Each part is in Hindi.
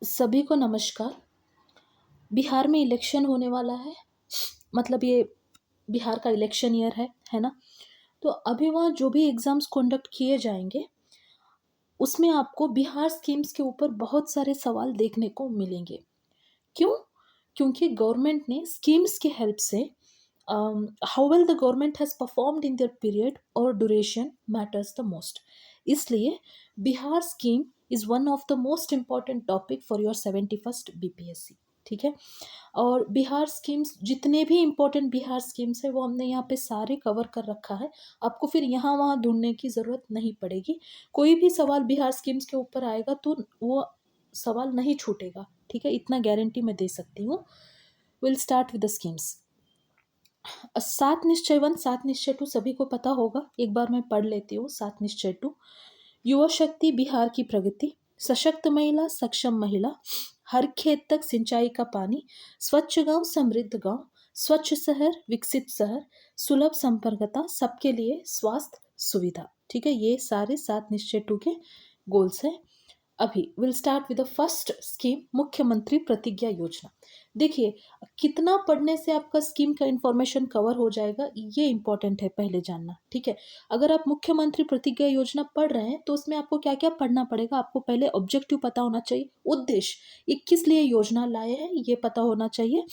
सभी को नमस्कार। बिहार में इलेक्शन होने वाला है। मतलब ये बिहार का इलेक्शन ईयर है ना। तो अभी वहाँ जो भी एग्ज़ाम्स कंडक्ट किए जाएंगे उसमें आपको बिहार स्कीम्स के ऊपर बहुत सारे सवाल देखने को मिलेंगे। क्यों? क्योंकि गवर्नमेंट ने स्कीम्स की हेल्प से how well the government has performed in their period और ड्यूरेशन मैटर्स द मोस्ट। इसलिए Bihar scheme is one of the most important topic for your 71st BPSC। ठीक है। और बिहार स्कीम्स जितने भी इम्पोर्टेंट बिहार स्कीम्स है वो हमने यहाँ पे सारे कवर कर रखा है। आपको फिर यहाँ वहाँ ढूंढने की ज़रूरत नहीं पड़ेगी। कोई भी सवाल बिहार स्कीम्स के ऊपर आएगा तो वो सवाल नहीं छूटेगा। ठीक है, इतना गारंटी मैं दे सकती हूँ। Will start with the schemes. सात निश्चय वन, सात निश्चय टू सभी को पता होगा। एक बार मैं पढ़ लेती हूँ। सात निश्चय टू: युवा शक्ति बिहार की प्रगति, सशक्त महिला सक्षम महिला, हर खेत तक सिंचाई का पानी, स्वच्छ गांव समृद्ध गांव, स्वच्छ शहर विकसित शहर, सुलभ संपर्कता, सबके लिए स्वास्थ्य सुविधा। ठीक है, ये सारे सात निश्चय टू के गोल्स हैं। अभी will start with the first scheme, मुख्यमंत्री प्रतिज्ञा योजना। देखिए, कितना पढ़ने से आपका स्कीम का इंफॉर्मेशन कवर हो जाएगा ये इंपॉर्टेंट है पहले जानना। ठीक है, अगर आप मुख्यमंत्री प्रतिज्ञा योजना पढ़ रहे हैं तो उसमें आपको क्या क्या पढ़ना पड़ेगा। आपको पहले ऑब्जेक्टिव पता होना चाहिए, उद्देश्य, ये किस लिए योजना लाए हैं ये पता होना चाहिए।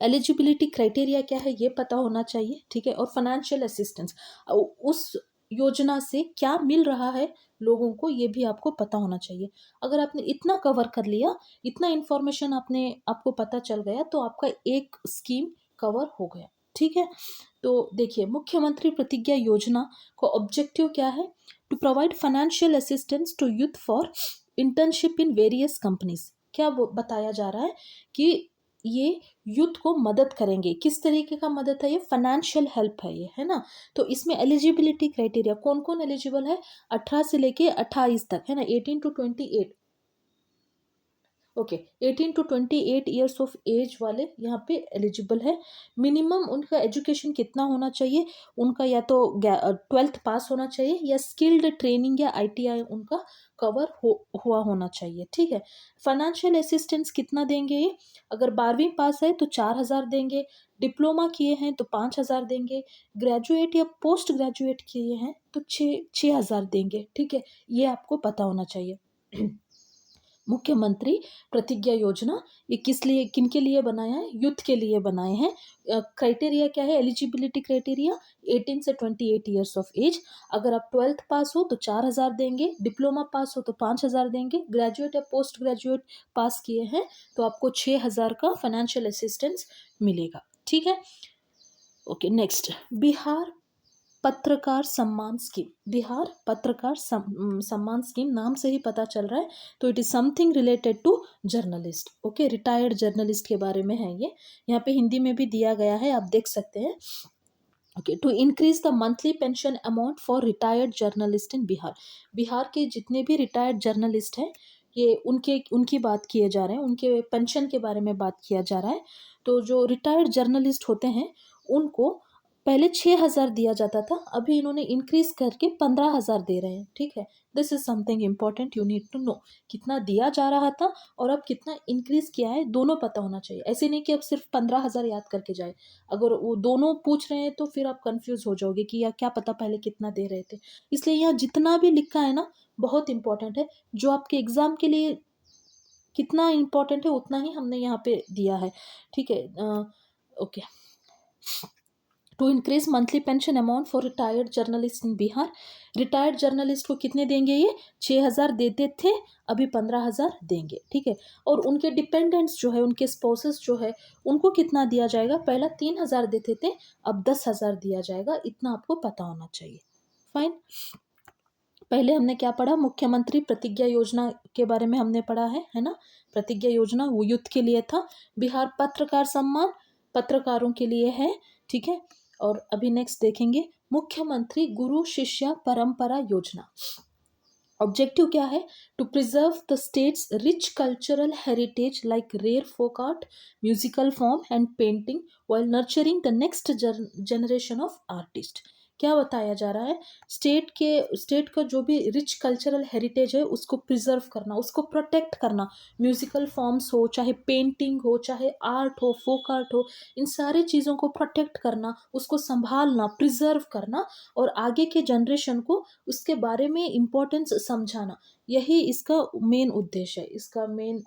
एलिजिबिलिटी क्राइटेरिया क्या है ये पता होना चाहिए। ठीक है, और फाइनेंशियल असिस्टेंस, उस योजना से क्या मिल रहा है लोगों को ये भी आपको पता होना चाहिए। अगर आपने इतना कवर कर लिया, इतना इंफॉर्मेशन आपको पता चल गया तो आपका एक स्कीम कवर हो गया। ठीक है, तो देखिए, मुख्यमंत्री प्रतिज्ञा योजना को ऑब्जेक्टिव क्या है? To provide financial assistance to youth for internship in various companies. क्या वो बताया जा रहा है कि ये यूथ को मदद करेंगे। किस तरीके का मदद है? ये फाइनेंशियल हेल्प है ये, है ना। तो इसमें एलिजिबिलिटी क्राइटेरिया कौन कौन एलिजिबल है? 18 से लेके 28 तक, है ना। 18 to 28, okay, 18 to 28 years of age वाले यहाँ पे एलिजिबल है। मिनिमम उनका एजुकेशन कितना होना चाहिए? उनका या तो 12th पास होना चाहिए या स्किल्ड ट्रेनिंग या ITI उनका कवर हुआ होना चाहिए। ठीक है, फाइनेंशियल असिस्टेंस कितना देंगे ये? अगर 12वीं पास है तो 4,000 देंगे, डिप्लोमा किए हैं तो 5,000 देंगे, ग्रेजुएट या पोस्ट ग्रेजुएट किए हैं तो 6,000 देंगे। ठीक है, ये आपको पता होना चाहिए। मुख्यमंत्री प्रतिज्ञा योजना ये किस लिए, किन के लिए बनाया है? यूथ के लिए बनाए हैं। क्राइटेरिया क्या है? एलिजिबिलिटी क्राइटेरिया 18 से 28 ईयर्स ऑफ एज। अगर आप 12th पास हो तो 4,000 देंगे, डिप्लोमा पास हो तो 5,000 देंगे, ग्रेजुएट या पोस्ट ग्रेजुएट पास किए हैं तो आपको 6,000 का फाइनेंशियल असिस्टेंस मिलेगा। ठीक है, ओके। नेक्स्ट, बिहार पत्रकार सम्मान स्कीम। बिहार पत्रकार सम्मान स्कीम, नाम से ही पता चल रहा है तो it is something related to journalist. Okay, retired journalist के बारे में है ये। यहाँ पे हिंदी में भी दिया गया है, आप देख सकते हैं। Okay, to increase the monthly pension amount for retired journalist in Bihar. Bihar के जितने भी रिटायर्ड जर्नलिस्ट हैं ये उनकी बात किए जा रहे हैं, उनके पेंशन के बारे में बात किया जा रहा है। तो जो रिटायर्ड जर्नलिस्ट होते हैं उनको पहले 6,000 दिया जाता था, अभी इन्होंने इंक्रीज करके 15,000 दे रहे हैं। ठीक है, this is something important, you need to know. कितना दिया जा रहा था और अब कितना इंक्रीज किया है दोनों पता होना चाहिए। ऐसे नहीं कि अब सिर्फ 15,000 याद करके जाए। अगर वो दोनों पूछ रहे हैं तो फिर आप कंफ्यूज हो जाओगे कि यार क्या पता पहले कितना दे रहे थे। इसलिए यहाँ जितना भी लिखा है ना बहुत इंपॉर्टेंट है। जो आपके एग्जाम के लिए कितना इंपॉर्टेंट है उतना ही हमने यहाँ पे दिया है। ठीक है, okay. To increase monthly pension amount for retired journalist in Bihar. Retired journalist को कितने देंगे? ये 6,000 देते थे, अभी 15,000 देंगे। ठीक है, और उनके डिपेंडेंट्स जो है, उनके स्पाउसेस जो है, उनको कितना दिया जाएगा? पहला 3,000 देते थे, अब 10,000 दिया जाएगा। इतना आपको पता होना चाहिए। फाइन। पहले हमने क्या पढ़ा? मुख्यमंत्री प्रतिज्ञा योजना के बारे में हमने पढ़ा है ना। प्रतिज्ञा योजना वो यूथ के लिए था। बिहार पत्रकार सम्मान पत्रकारों के लिए है। ठीक है, और अभी नेक्स्ट देखेंगे मुख्यमंत्री गुरु शिष्य परंपरा योजना। ऑब्जेक्टिव क्या है? To preserve the state's rich cultural heritage like rare folk art, musical form and painting while nurturing the next generation of artist. क्या बताया जा रहा है, स्टेट का जो भी रिच कल्चरल हेरिटेज है उसको प्रिजर्व करना, उसको प्रोटेक्ट करना। म्यूजिकल फॉर्म्स हो, चाहे पेंटिंग हो, चाहे आर्ट हो, फोक आर्ट हो, इन सारी चीज़ों को प्रोटेक्ट करना, उसको संभालना, प्रिजर्व करना और आगे के जनरेशन को उसके बारे में इम्पोर्टेंस समझाना, यही इसका मेन उद्देश्य है, इसका मेन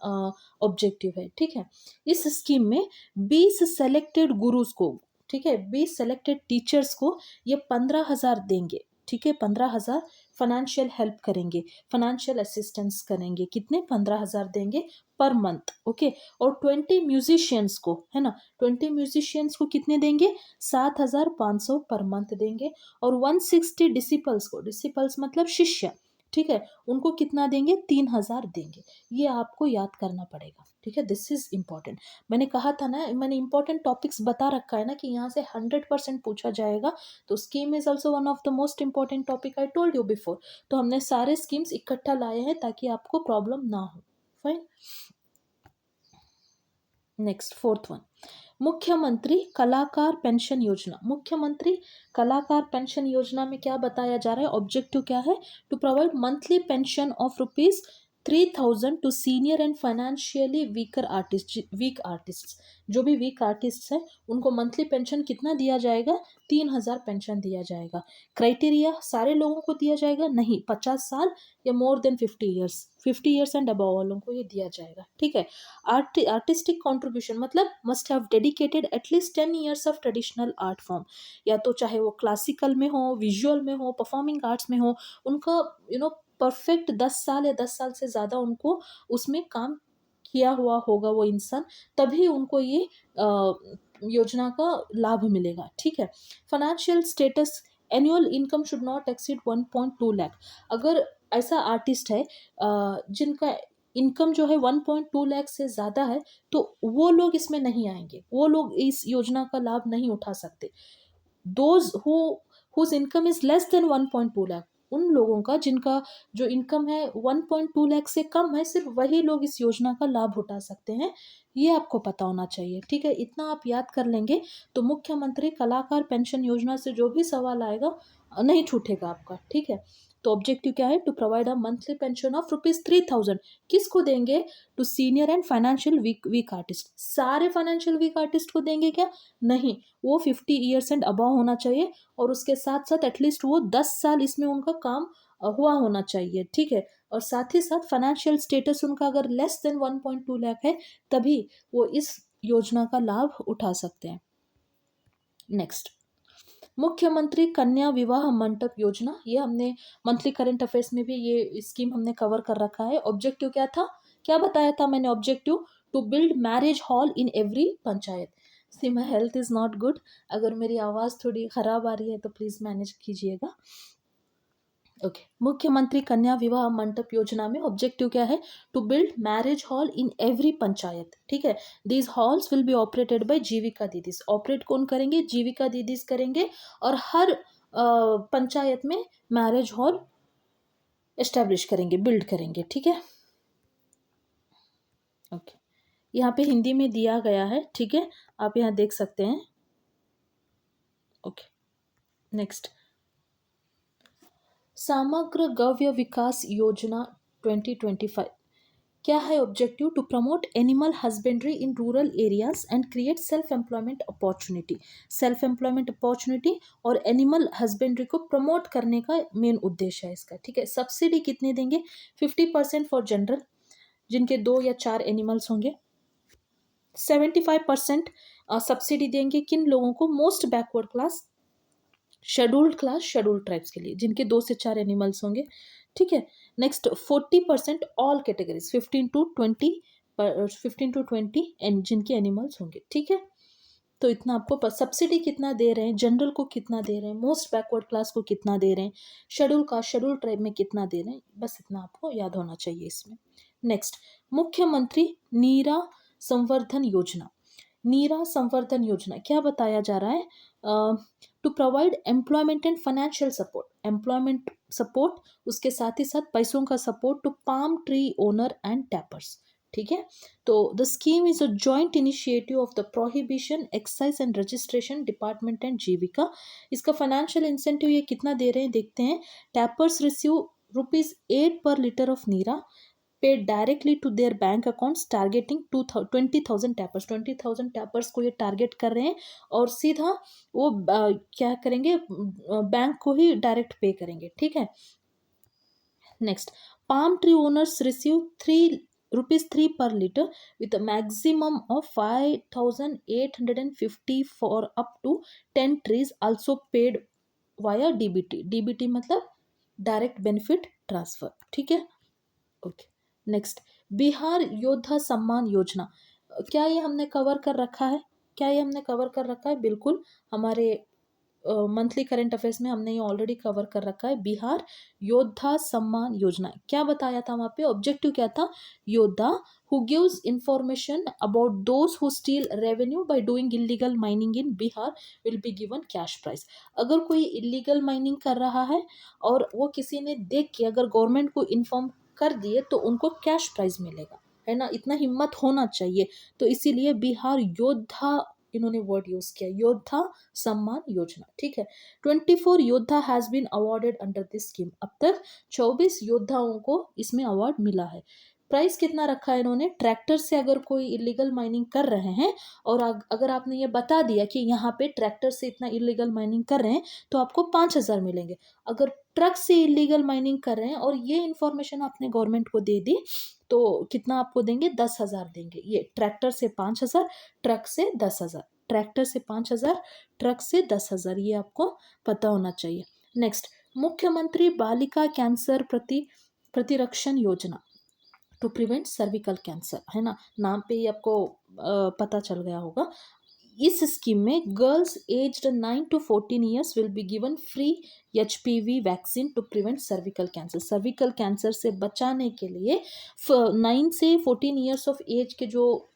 ऑब्जेक्टिव है। ठीक है, इस स्कीम में 20 सेलेक्टेड गुरुज को, ठीक है, 20 सेलेक्टेड टीचर्स को ये 15,000 देंगे। ठीक है, 15,000 फाइनेंशियल हेल्प करेंगे, फाइनेंशियल असिस्टेंस करेंगे। कितने? 15,000 देंगे पर मंथ। ओके, और 20 म्यूजिशियंस को, है ना, 20 म्यूजिशियंस को कितने देंगे? 7,500 पर मंथ देंगे। और 160 डिसिपल्स को, डिसिपल्स मतलब शिष्य, ठीक है, उनको कितना देंगे? 3,000 देंगे। ये आपको याद करना पड़ेगा। ठीक है, दिस इज इंपॉर्टेंट। मैंने कहा था ना, मैंने इंपॉर्टेंट टॉपिक्स बता रखा है ना कि यहाँ से 100% पूछा जाएगा। तो scheme is also one of the most important topic, I told you before. तो हमने सारे स्कीम्स इकट्ठा लाए हैं ताकि आपको प्रॉब्लम ना हो। फाइन, नेक्स्ट फोर्थ वन, मुख्यमंत्री कलाकार पेंशन योजना। मुख्यमंत्री कलाकार पेंशन योजना में क्या बताया जा रहा है? ऑब्जेक्टिव क्या है? To provide monthly pension of ₹3,000 to senior and financially weak artist. जो भी वीक आर्टिस्ट हैं उनको मंथली पेंशन कितना दिया जाएगा? 3,000 पेंशन दिया जाएगा। क्राइटेरिया सारे लोगों को दिया जाएगा? नहीं, 50 साल या more than 50 years, 50 years and above वालों को ये दिया जाएगा। ठीक है, आर्टिस्टिक कॉन्ट्रीब्यूशन मतलब must have dedicated at least 10 years of traditional art form, या तो चाहे वो क्लासिकल में हो, विजुअल में हो, परफॉर्मिंग आर्ट्स में हो, उनका परफेक्ट 10 साल या 10 साल से ज़्यादा उनको उसमें काम किया हुआ होगा वो इंसान, तभी उनको ये योजना का लाभ मिलेगा। ठीक है, financial status, annual income should not exceed 1.2 lakh. अगर ऐसा आर्टिस्ट है जिनका इनकम जो है 1.2 लाख से ज़्यादा है, तो वो लोग इसमें नहीं आएंगे, वो लोग इस योजना का लाभ नहीं उठा सकते। Those whose income is less than 1.2 lakh, उन लोगों का जिनका जो इनकम है 1.2 लाख से कम है, सिर्फ वही लोग इस योजना का लाभ उठा सकते हैं। ये आपको पता होना चाहिए। ठीक है, इतना आप याद कर लेंगे तो मुख्यमंत्री कलाकार पेंशन योजना से जो भी सवाल आएगा नहीं छूटेगा आपका। ठीक है, तो ऑब्जेक्टिव क्या है? To provide a monthly pension of ₹3,000। किसको देंगे? To senior and financial weak artist. सारे फाइनेंशियल वीक आर्टिस्ट को देंगे क्या? नहीं, वो 50 ईयर्स एंड अबव होना चाहिए और उसके साथ साथ एटलीस्ट वो 10 साल इसमें उनका काम हुआ होना चाहिए। ठीक है, और साथ ही साथ फाइनेंशियल स्टेटस उनका अगर लेस देन 1.2 लाख है, तभी वो इस योजना का लाभ उठा सकते हैं। नेक्स्ट, मुख्यमंत्री कन्या विवाह मंडप योजना। ये हमने मंथली करंट अफेयर्स में भी ये स्कीम हमने कवर कर रखा है। ऑब्जेक्टिव क्या था? क्या बताया था मैंने objective? To build marriage hall in every panchayat. See my health is not good, अगर मेरी आवाज़ थोड़ी ख़राब आ रही है तो प्लीज़ मैनेज कीजिएगा। ओके, मुख्यमंत्री कन्या विवाह मंडप योजना में ऑब्जेक्टिव क्या है? To build marriage hall in every panchayat. ठीक है, these halls will be operated by Jeevika दीदीज। ऑपरेट कौन करेंगे? जीविका दीदीज करेंगे, और हर पंचायत में मैरिज हॉल एस्टेब्लिश करेंगे, बिल्ड करेंगे। ठीक है, ओके, यहाँ पे हिंदी में दिया गया है। ठीक है, आप यहाँ देख सकते हैं। ओके, नेक्स्ट, समग्र गव्य विकास योजना 2025। क्या है objective? To promote animal husbandry in rural areas and create self employment opportunity. Self employment opportunity और एनिमल हस्बेंड्री को प्रमोट करने का मेन उद्देश्य है इसका। ठीक है, सब्सिडी कितने देंगे? 50% फॉर जनरल, जिनके 2 या 4 एनिमल्स होंगे। 75% सब्सिडी देंगे किन लोगों को? Most backward class, scheduled class, scheduled tribes के लिए, जिनके 2 से 4 एनिमल्स होंगे। ठीक है, next 40% all categories, 15 to 20 and जिनके एनिमल्स होंगे। ठीक है, तो इतना आपको सब्सिडी कितना दे रहे हैं, जनरल को कितना दे रहे हैं, मोस्ट बैकवर्ड क्लास को कितना दे रहे हैं, शेड्यूल कास्ट, शेड्यूल ट्राइब में कितना दे रहे हैं, बस इतना आपको याद होना चाहिए इसमें। नेक्स्ट, मुख्यमंत्री नीरा संवर्धन योजना। नीरा संवर्धन योजना क्या बताया जा रहा है? To provide employment and financial support, employment support, उसके साथ ही साथ पैसों का support to palm tree owner and tappers. ठीक है। तो the scheme is a joint initiative of the prohibition excise and registration department and Jeevika. इसका फाइनेंशियल इंसेंटिव ये कितना दे रहे हैं देखते हैं। Tapers receive ₹8 per litre of neera paid directly to their bank accounts targeting 20,000 tappers. 20,000 tappers को ये टारगेट कर रहे हैं और सीधा वो क्या करेंगे, बैंक को ही डायरेक्ट पे करेंगे, ठीक है। Next, palm tree owners receive ₹3 per liter with a maximum of 5,850 for up to 10 trees also paid via DBT. DBT मतलब डायरेक्ट बेनिफिट ट्रांसफर, ठीक है। ओके। नेक्स्ट, बिहार योद्धा सम्मान योजना। क्या ये हमने कवर कर रखा है? क्या ये हमने कवर कर रखा है? बिल्कुल, हमारे मंथली करंट अफेयर्स में हमने ये ऑलरेडी कवर कर रखा है। बिहार योद्धा सम्मान योजना क्या बताया था वहाँ पे? ऑब्जेक्टिव क्या था? Yoddha who gives information about those who steal revenue by doing illegal mining in Bihar will be given cash prize. अगर कोई इलीगल माइनिंग कर रहा है और वो किसी ने देख के अगर गवर्नमेंट को इन्फॉर्म कर दिए तो उनको कैश प्राइज मिलेगा, है ना। इतना हिम्मत होना चाहिए। तो इसीलिए बिहार योद्धा इन्होंने वर्ड यूज किया, योद्धा सम्मान योजना, ठीक है। 24 Yoddha has been awarded under this scheme. अब तक 24 योद्धाओं को इसमें अवार्ड मिला है। प्राइस कितना रखा है इन्होंने? ट्रैक्टर से अगर कोई इलीगल माइनिंग कर रहे हैं और अगर आपने ये बता दिया कि यहाँ पे ट्रैक्टर से इतना इलीगल माइनिंग कर रहे हैं तो आपको 5,000 मिलेंगे। अगर ट्रक से इलीगल माइनिंग कर रहे हैं और ये इन्फॉर्मेशन आपने गवर्नमेंट को दे दी तो कितना आपको देंगे? 10,000 देंगे। ये ट्रैक्टर से 5,000, ट्रक से 10,000। ट्रैक्टर से 5,000, ट्रक से 10,000, ये आपको पता होना चाहिए। नेक्स्ट, मुख्यमंत्री बालिका कैंसर प्रतिरक्षण योजना टू प्रिवेंट सर्विकल कैंसर, है ना। नाम पे ही आपको पता चल गया होगा। इस स्कीम में girls aged 9 to 14 years will be given free HPV vaccine to prevent cervical cancer. Cervical cancer से बचाने के लिए 9 से 14 ईयर्स ऑफ एज के जो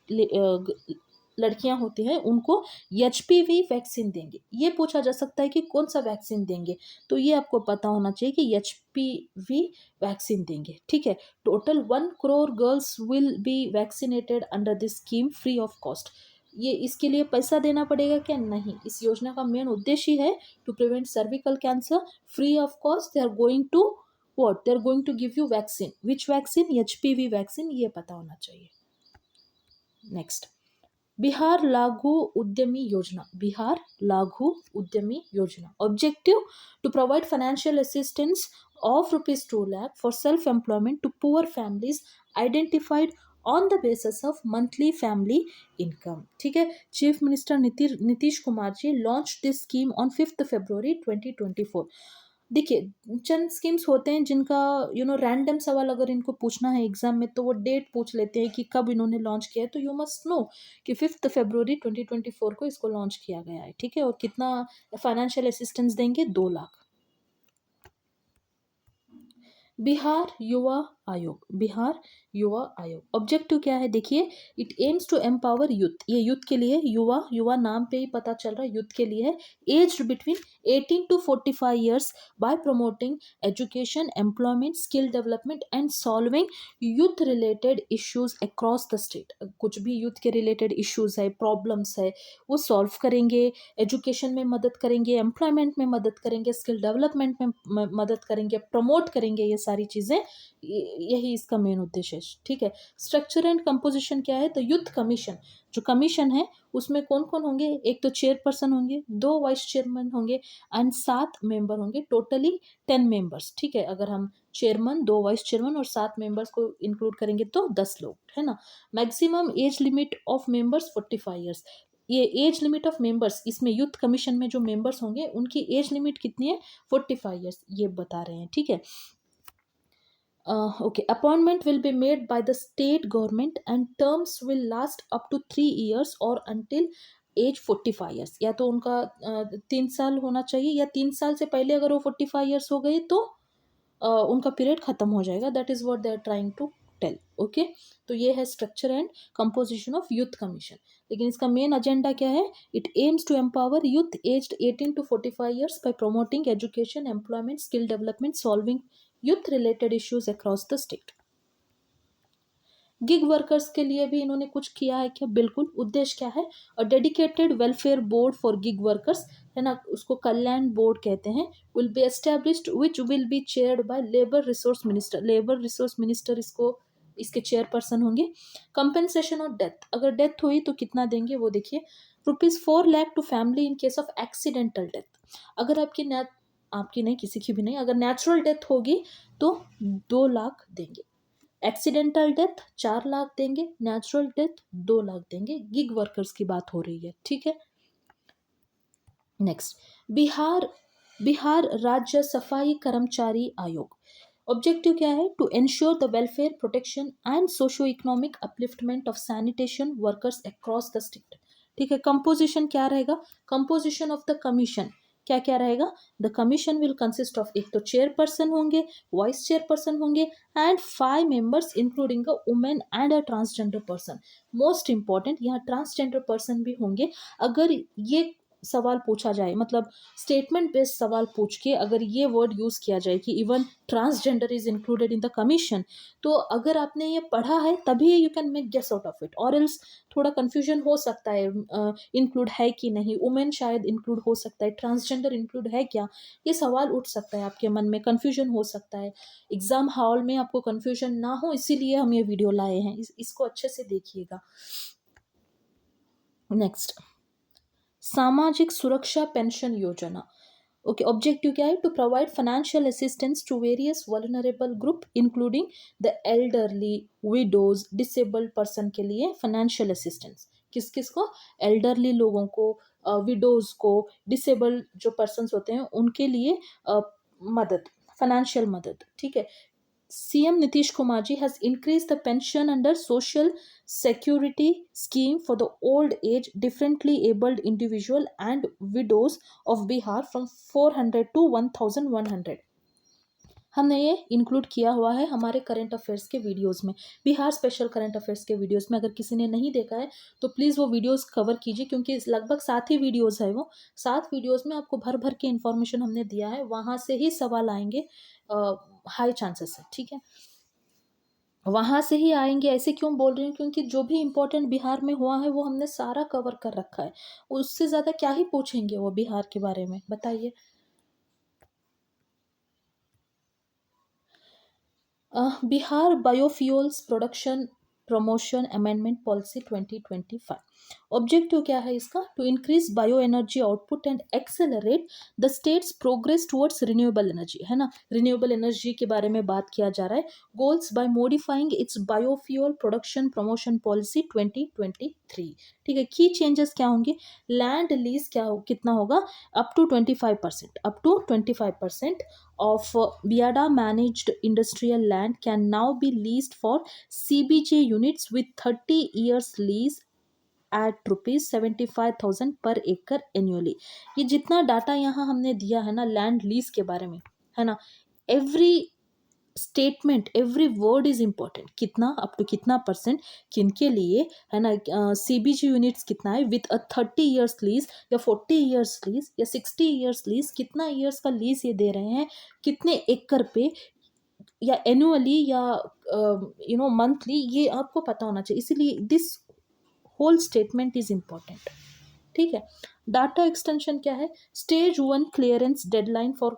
लड़कियां होती हैं उनको HPV वैक्सीन देंगे। ये पूछा जा सकता है कि कौन सा वैक्सीन देंगे, तो ये आपको पता होना चाहिए कि HPV वैक्सीन देंगे, ठीक है। Total 1 crore girls will be vaccinated under this scheme free of cost. ये इसके लिए पैसा देना पड़ेगा क्या? नहीं। इस योजना का मेन उद्देश्य है to prevent cervical cancer free of cost. They are going to what? They are going to give you vaccine. Which vaccine? HPV vaccine, ये पता होना चाहिए। नेक्स्ट, बिहार लागू उद्यमी योजना। बिहार लागू उद्यमी योजना objective to provide financial assistance of ₹2 lakh for self employment to poor families identified on the basis of monthly family income, ठीक है। Chief minister Nitish Kumar ji launch this scheme on 5 February 2024। देखिए, चंद स्कीम्स होते हैं जिनका रैंडम सवाल अगर इनको पूछना है एग्जाम में तो वो डेट पूछ लेते हैं कि कब इन्होंने लॉन्च किया है। तो यू मस्ट नो कि 5 फरवरी 2024 को इसको लॉन्च किया गया है, ठीक है। और कितना फाइनेंशियल असिस्टेंस देंगे? 2 लाख। बिहार युवा आयोग। बिहार युवा आयोग ऑब्जेक्टिव क्या है? देखिए, it aims to empower youth. ये यूथ के लिए, युवा, युवा नाम पे ही पता चल रहा है यूथ के लिए है। Aged between 18 to 45 years by promoting education, employment, skill development and solving youth related issues across the state. कुछ भी यूथ के रिलेटेड इश्यूज है, प्रॉब्लम्स है, वो सॉल्व करेंगे। एजुकेशन में मदद करेंगे, एम्प्लॉयमेंट में मदद करेंगे, स्किल डेवलपमेंट में मदद करेंगे, प्रमोट करेंगे। ये सारी चीज़ें, यही इसका मेन उद्देश्य है, ठीक है। स्ट्रक्चर एंड कंपोजिशन क्या है? तो यूथ कमीशन, जो कमीशन है उसमें कौन कौन होंगे? एक तो चेयरपर्सन होंगे, 2 वाइस चेयरमैन होंगे एंड 7 मेंबर होंगे। टोटली 10 मेंबर्स, ठीक है। अगर हम चेयरमैन, 2 वाइस चेयरमैन और 7 मेंबर्स को इंक्लूड करेंगे तो 10 लोग, है ना। Maximum age limit of members 45 years. ये एज लिमिट ऑफ मेंबर्स, इसमें यूथ कमीशन में जो मेंबर्स होंगे उनकी एज लिमिट कितनी है? 45 ईयर्स, ये बता रहे हैं, ठीक है। Okay, appointment will be made by the state government and terms will last up to 3 years or until age 45 years. या तो उनका 3 साल होना चाहिए या 3 साल से पहले अगर वो 45 ईयर्स हो गए तो उनका पीरियड खत्म हो जाएगा। That is what they are trying to tell, okay. तो ये है structure and composition of youth commission. लेकिन इसका मेन एजेंडा क्या है? It aims to empower youth aged 18 to 45 years by promoting education, employment, skill development, solving youth related issues across the state. Gig workers के लिए भी इन्होंने कुछ किया है क्या? बिल्कुल। उद्देश्य क्या है? A dedicated welfare board for gig workers, है ना, उसको कल्याण बोर्ड कहते हैं, will be established which will be chaired by labour resource minister. Labour resource minister इसको इसके चेयरपर्सन होंगे। कंपेंसेशन ऑफ डेथ, अगर डेथ हुई तो कितना देंगे वो देखिए, ₹4 lakh to family in case of accidental death. अगर आपकी नहीं, किसी की भी नहीं, अगर नेचुरल डेथ होगी तो 2 लाख देंगे। एक्सीडेंटल डेथ 4 लाख देंगे, नेचुरल डेथ 2 लाख देंगे। गिग वर्कर्स की बात हो रही है, ठीक है। नेक्स्ट, बिहार बिहार राज्य सफाई कर्मचारी आयोग। ऑब्जेक्टिव क्या है? To ensure the welfare protection and socio economic upliftment of sanitation workers across the state. ठीक है। कंपोजिशन क्या रहेगा? कंपोजिशन ऑफ द कमीशन क्या क्या रहेगा? The commission will consist of, एक तो चेयरपर्सन होंगे, वाइस चेयरपर्सन होंगे and 5 members including a women and a transgender person. Most important, यहाँ ट्रांसजेंडर पर्सन भी होंगे। अगर ये सवाल पूछा जाए, मतलब स्टेटमेंट बेस्ड सवाल पूछ के अगर ये वर्ड यूज किया जाए कि even transgender is included in the commission, तो अगर आपने ये पढ़ा है तभी you can make guess out of it, और एल्स थोड़ा कंफ्यूजन हो सकता है, इंक्लूड है कि नहीं, वुमेन शायद इंक्लूड हो सकता है, ट्रांसजेंडर इंक्लूड है क्या, ये सवाल उठ सकता है आपके मन में, कंफ्यूजन हो सकता है। एग्जाम हॉल में आपको कंफ्यूजन ना हो इसीलिए हम ये वीडियो लाए हैं, इसको अच्छे से देखिएगा। नेक्स्ट, सामाजिक सुरक्षा पेंशन योजना। ओके, ऑब्जेक्टिव क्या है? To provide financial assistance to various vulnerable group including the elderly, widows, disabled person के लिए फाइनेंशियल असिस्टेंस। किस किस को? एल्डरली लोगों को, विडोज को, डिसेबल्ड जो पर्सन होते हैं उनके लिए मदद, फाइनेंशियल मदद, ठीक है। CM Nitish Kumar ji has increased the pension under Social Security scheme for the old age differently abled individual and widows of Bihar from 400 to 1100। हमने ये इंक्लूड किया हुआ है हमारे करंट अफेयर्स के वीडियोस में, बिहार स्पेशल करंट अफेयर्स के वीडियोस में। अगर किसी ने नहीं देखा है तो प्लीज़ वो वीडियोस कवर कीजिए, क्योंकि लगभग 7 ही वीडियोस है, वो 7 वीडियोस में आपको भर भर के इन्फॉर्मेशन हमने दिया है, वहाँ से ही सवाल आएंगे, हाई चांसेस है, ठीक है, वहां से ही आएंगे। ऐसे क्यों बोल रही हूँ? क्योंकि जो भी इम्पोर्टेंट बिहार में हुआ है वो हमने सारा कवर कर रखा है, उससे ज़्यादा क्या ही पूछेंगे वो बिहार के बारे में, बताइए। Bihar biofuels production promotion amendment policy 2025। Objective क्या है इसका? To increase bio energy output and accelerate the state's progress towards renewable energy, है ना, रिन्यूएबल एनर्जी के बारे में बात किया जा रहा है। Goals by modifying its biofuel production promotion policy 2023। ठीक है। की चेंजेस क्या होंगे? लैंड लीज क्या कितना होगा? Up to 25%, up to 25% of Biada managed industrial land can now be leased for CBJ units with 30 years lease at ₹75,000 per acre annually। ये जितना डाटा यहाँ हमने दिया है ना लैंड लीज के बारे में, है ना, every statement, every word is important. कितना, अप टू कितना परसेंट, किनके लिए, है ना, CBG यूनिट्स कितना है, विथ अ 30 ईयर्स लीज या 40 ईयर्स लीज या 60 ईयर्स लीज, कितना ईयर्स का लीज ये दे रहे हैं, कितने एकड़ पे, या एनुअली या मंथली, ये आपको पता होना चाहिए, इसीलिए this whole statement is important, ठीक है। डाटा एक्सटेंशन क्या है? Stage 1 clearance deadline for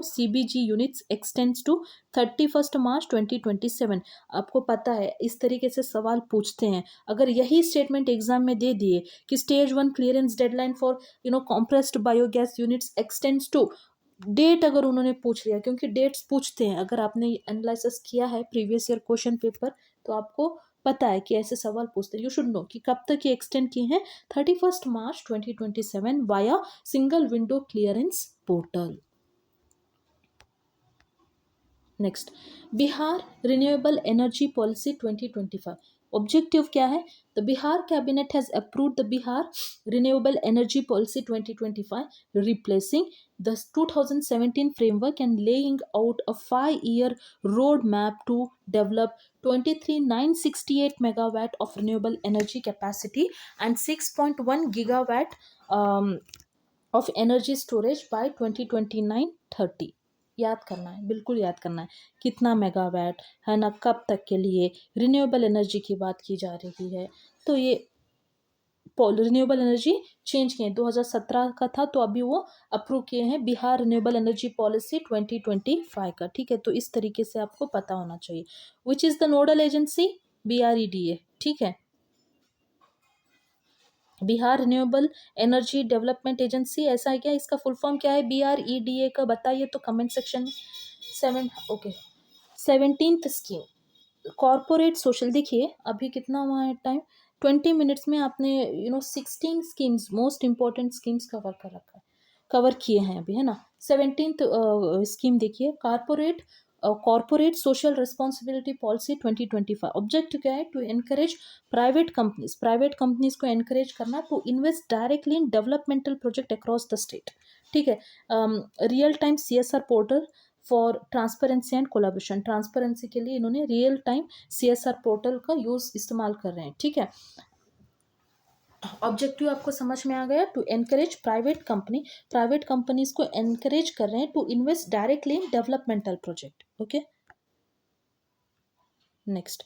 CBG units extends to 31 March 2027। आपको पता है इस तरीके से सवाल पूछते हैं, अगर यही स्टेटमेंट एग्जाम में दे दिए कि stage 1 clearance deadline for compressed biogas units extends to, date अगर उन्होंने पूछ लिया, क्योंकि डेट्स पूछते हैं, अगर आपने एनालिसिस किया है प्रीवियस ईयर क्वेश्चन पेपर तो आपको पता है कि ऐसे सवाल पूछते हैं, यू शुड नो कि कब तक ये एक्सटेंड किए हैं, 31 March 2027 via single window clearance portal. Next, Bihar renewable energy policy 2025। Objective क्या है? The Bihar cabinet has approved the Bihar renewable energy policy 2025, replacing the 2017 framework and laying out a 5-year roadmap to develop 23,968 megawatt of renewable energy capacity and 6.1 gigawatt of energy storage by 2029-30। याद करना है, बिल्कुल याद करना है, कितना मेगावाट है ना, कब तक के लिए, रिन्यूएबल एनर्जी की बात की जा रही है। तो ये रिन्यूएबल एनर्जी चेंज किए 2017 का था, तो अभी वो अप्रूव किए हैं बिहार रिन्यूएबल एनर्जी पॉलिसी 2025 का, ठीक है। तो इस तरीके से आपको पता होना चाहिए। Which is the nodal agency? BREDA, ठीक है। Bihar renewable energy development agency, ऐसा है क्या? इसका फुल फॉर्म क्या है BREDA का? बताइए तो कमेंट सेक्शन में। Seven, okay. 17th scheme corporate social, देखिए अभी कितना हुआ है टाइम, 20 मिनट्स में आपने 16 schemes, most important schemes cover कर रखा है, कवर किए हैं अभी, है ना। 17th स्कीम देखिए, corporate social responsibility policy 2025। Objective क्या है? टू एनकरेज प्राइवेट कंपनीज को एनकरेज करना to invest directly in developmental project across the state, ठीक है। Real time CSR portal for transparency and collaboration, transparency के लिए इन्होंने रियल टाइम CSR पोर्टल का यूज इस्तेमाल कर रहे हैं, ठीक है। ऑब्जेक्टिव आपको समझ में आ गया? टू एनकरेज प्राइवेट कंपनीज को एनकरेज कर रहे हैं to invest directly in developmental project, okay. Next,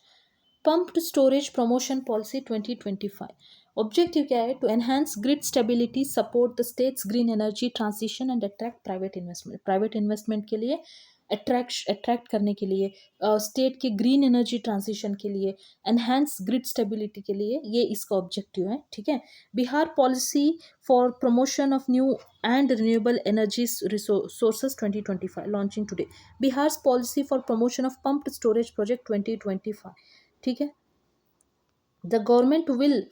pumped storage promotion policy 2025। Objective क्या है? To enhance grid stability, support the state's green energy transition and attract private investment के लिए, अट्रैक्ट करने के लिए, स्टेट के ग्रीन एनर्जी ट्रांजिशन के लिए, एनहांस ग्रिड स्टेबिलिटी के लिए, ये इसका ऑब्जेक्टिव है, ठीक है। Bihar policy for promotion of new and renewable energy sources 2025 launching today. Bihar policy for promotion of pumped storage project 2025, ठीक है। The government will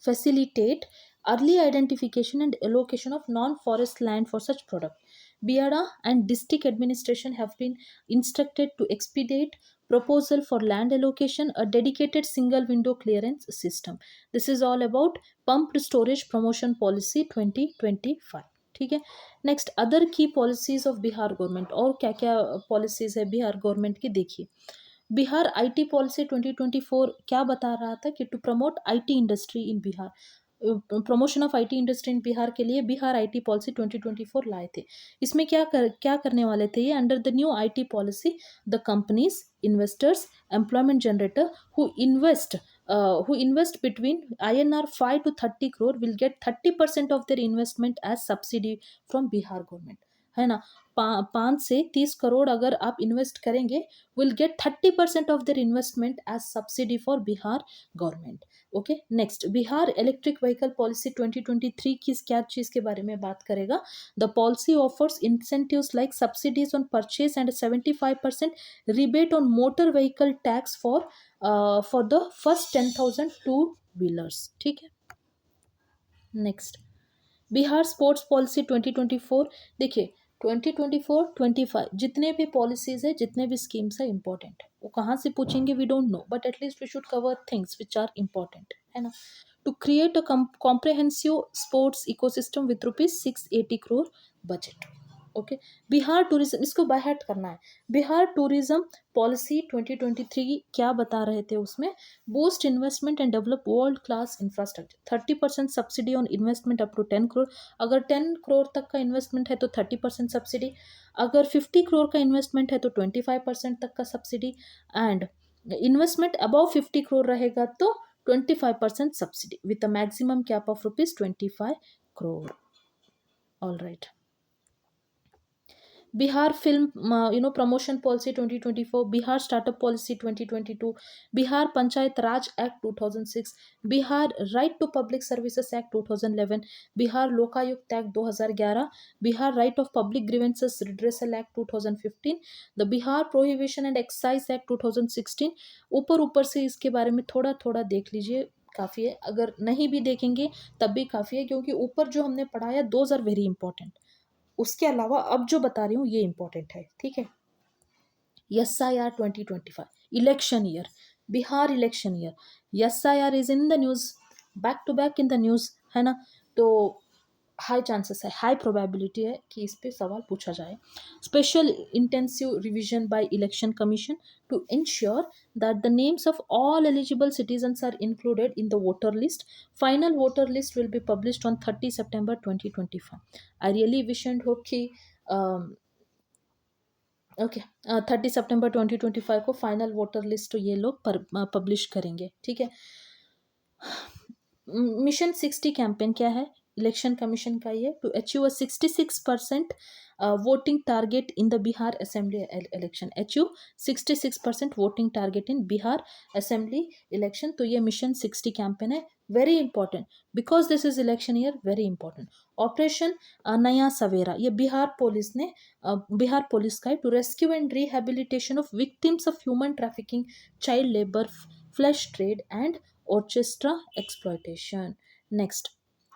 facilitate early identification and allocation of non-forest land for such product. BIADA and district administration have been instructed to expedite proposal for land allocation, a dedicated single window clearance system. This is all about pumped storage promotion policy 2025. ठीक है। नेक्स्ट, अदर की पॉलिसीज ऑफ बिहार गवर्नमेंट, और क्या क्या पॉलिसीज है बिहार गवर्नमेंट की, देखिए। बिहार IT पॉलिसी 2024 क्या बता रहा था कि to promote IT industry in Bihar, promotion of IT industry in Bihar के लिए बिहार IT पॉलिसी 2024 लाए थे। इसमें क्या करने वाले थे ये? Under the new IT policy, the companies, investors, employment generator who invest between INR 5 to 30 crore will get 30% of their investment as subsidy from Bihar government, है ना। 5 से 30 करोड़ अगर आप इन्वेस्ट करेंगे, will get 30% of their investment as subsidy for Bihar government, okay. Next, Bihar electric vehicle policy 2023 की क्या चीज़ के बारे में बात करेगा? The policy offers incentives like subsidies on purchase and 75% rebate on motor vehicle tax for the first 10,000 two wheelers, ठीक है। नेक्स्ट, बिहार स्पोर्ट्स पॉलिसी 2024, देखिए 2024-25 जितने भी पॉलिसीज है, जितने भी स्कीम्स है, इंपॉर्टेंट है। वो कहाँ से पूछेंगे we don't know, but at least we should cover things which are important, है ना। To create a comprehensive sports ecosystem with ₹680 crore budget, okay. Bihar tourism, इसको बाय हार्ट करना है। बिहार टूरिज्म पॉलिसी 2023 क्या बता रहे थे उसमें? Boost investment and develop world class infrastructure, 30% subsidy on investment up to 10 crore. अगर 10 करोड़ तक का इन्वेस्टमेंट है तो 30% सब्सिडी, अगर 50 करोड़ का इन्वेस्टमेंट है तो 25% तक का subsidy, and investment above 50 crore रहेगा तो 25% subsidy with a maximum cap of ₹25 crore. All right. Bihar film promotion policy 2024, Bihar startup policy 2022, Bihar panchayat raj act 2006, Bihar right to public services act 2011, Bihar Lokayukta act 2011, Bihar right of public grievances redressal act 2015, the Bihar prohibition and excise act 2016। ऊपर ऊपर से इसके बारे में थोड़ा थोड़ा देख लीजिए, काफ़ी है। अगर नहीं भी देखेंगे तब भी काफ़ी है, क्योंकि ऊपर जो हमने पढ़ाया दोज आर वेरी इंपॉर्टेंट। उसके अलावा अब जो बता रही हूँ ये इंपॉर्टेंट है, ठीक है। SIR 2025 election year, Bihar election year, SIR is in the news, back to back in the news, है ना। तो हाई चांसेस है, हाई प्रोबेबिलिटी है कि इस पे सवाल पूछा जाए। Special intensive revision by election commission to ensure that the names of all eligible citizens are included in the voter list. Final voter list will be published on 30 September 2025. I really wish and hope कि ओके। 30 सितंबर 2025 को फाइनल वोटर लिस्ट ये लोग पब्लिश करेंगे, ठीक है। मिशन 60 कैंपेन क्या है? इलेक्शन कमीशन का ये to achieve 66% voting target in the Bihar assembly election, achieve 66% voting target in Bihar assembly election. तो ये मिशन 60 कैंपेन है, very important because this is election year, very important. Operation Naya Savera, ये बिहार पुलिस ने बिहार पुलिस का है, to rescue and rehabilitation of victims of human trafficking, child labour, flesh trade and orchestra exploitation. Next,